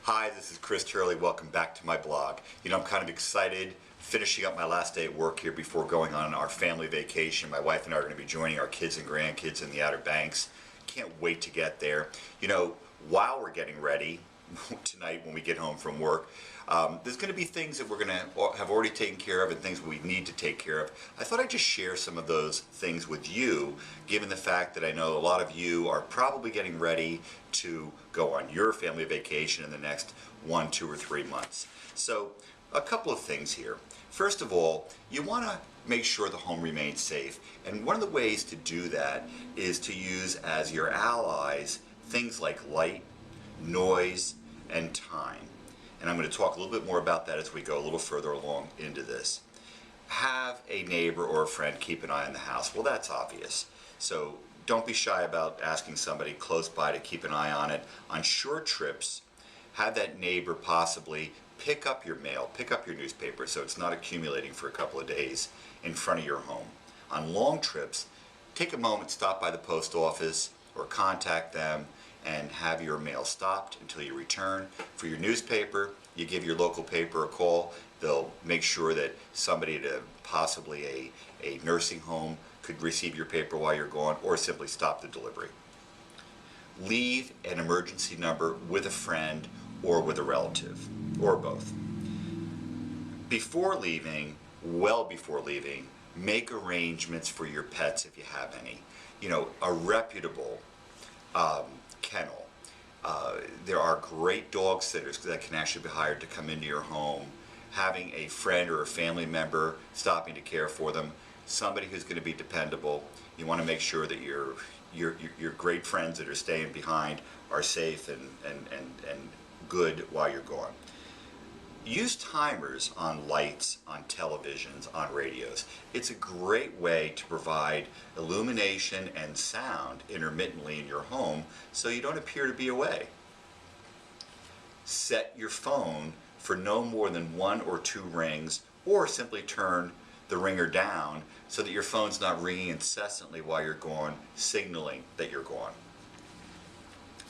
Hi, this is Chris Turley. Welcome back to my blog. You know, I'm kind of excited finishing up my last day at work here before going on our family vacation. My wife and I are going to be joining our kids and grandkids in the Outer Banks. Can't wait to get there. You know, while we're getting ready tonight when we get home from work, there's going to be things that we're going to have already taken care of and things we need to take care of. I thought I'd just share some of those things with you, given the fact that I know a lot of you are probably getting ready to go on your family vacation in the next 1, 2, or 3 months. So a couple of things here. First of all, you want to make sure the home remains safe. And one of the ways to do that is to use as your allies things like light, noise, and time. And I'm going to talk a little bit more about that as we go a little further along into this. Have a neighbor or a friend keep an eye on the house. Well, that's obvious. So don't be shy about asking somebody close by to keep an eye on it. On short trips, have that neighbor possibly pick up your mail, pick up your newspaper so it's not accumulating for a couple of days in front of your home. On long trips, take a moment, stop by the post office or contact them and have your mail stopped until you return. For your newspaper, you give your local paper a call. They'll make sure that somebody at possibly a nursing home could receive your paper while you're gone, or simply stop the delivery. Leave an emergency number with a friend or with a relative, or both. Before leaving, well before leaving, make arrangements for your pets if you have any. You know, a reputable kennel. There are great dog sitters that can actually be hired to come into your home. Having a friend or a family member stopping to care for them, somebody who's going to be dependable. You want to make sure that your great friends that are staying behind are safe and good while you're gone. Use timers on lights, on televisions, on radios. It's a great way to provide illumination and sound intermittently in your home so you don't appear to be away. Set your phone for no more than 1 or 2 rings, or simply turn the ringer down so that your phone's not ringing incessantly while you're gone, signaling that you're gone.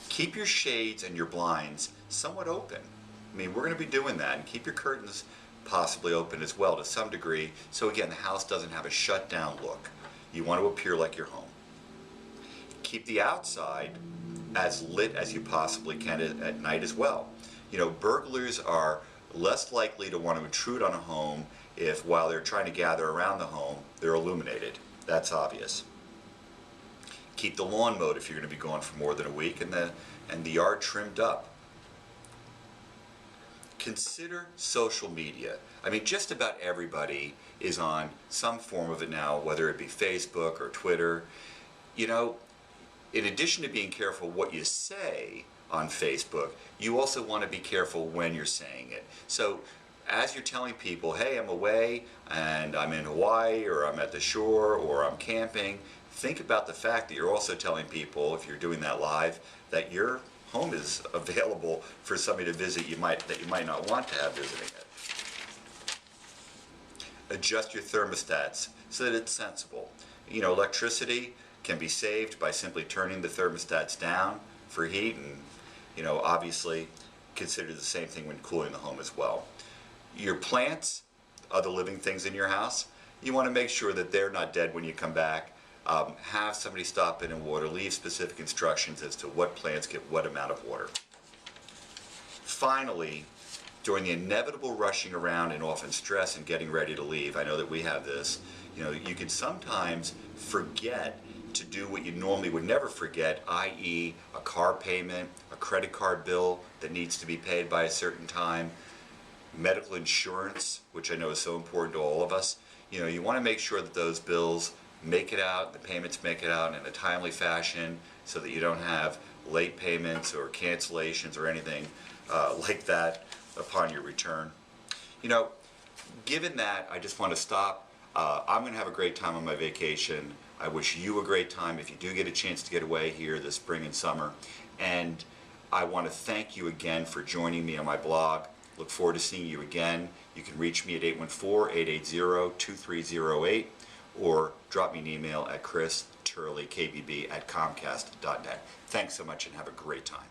Keep your shades and your blinds somewhat open. I mean, we're going to be doing that, and keep your curtains possibly open as well to some degree, so again, the house doesn't have a shut down look. You want to appear like you're home. Keep the outside as lit as you possibly can at night as well. You know, burglars are less likely to want to intrude on a home if, while they're trying to gather around the home, they're illuminated. That's obvious. Keep the lawn mowed if you're going to be gone for more than a week, and the yard trimmed up. Consider social media. I mean, just about everybody is on some form of it now, whether it be Facebook or Twitter. You know, in addition to being careful what you say on Facebook, you also want to be careful when you're saying it. So as you're telling people, hey, I'm away and I'm in Hawaii, or I'm at the shore, or I'm camping, think about the fact that you're also telling people, if you're doing that live, that your home is available for somebody to visit that you might not want to have visiting it. Adjust your thermostats so that it's sensible. You know, electricity can be saved by simply turning the thermostats down for heat, and you know, obviously consider the same thing when cooling the home as well. Your plants, other living things in your house, you want to make sure that they're not dead when you come back. Have somebody stop in and water. Leave specific instructions as to what plants get what amount of water. Finally, during the inevitable rushing around and often stress and getting ready to leave, I know that we have this, you know, you can sometimes forget to do what you normally would never forget, i.e. a car payment, a credit card bill that needs to be paid by a certain time, medical insurance, which I know is so important to all of us. You know, you want to make sure that those bills make it out, the payments make it out in a timely fashion so that you don't have late payments or cancellations or anything like that upon your return. You know, given that, I just want to stop. I'm going to have a great time on my vacation. I wish you a great time if you do get a chance to get away here this spring and summer. And I want to thank you again for joining me on my blog. Look forward to seeing you again. You can reach me at 814-880-2308 or drop me an email at christurleykbb@comcast.net. Thanks so much and have a great time.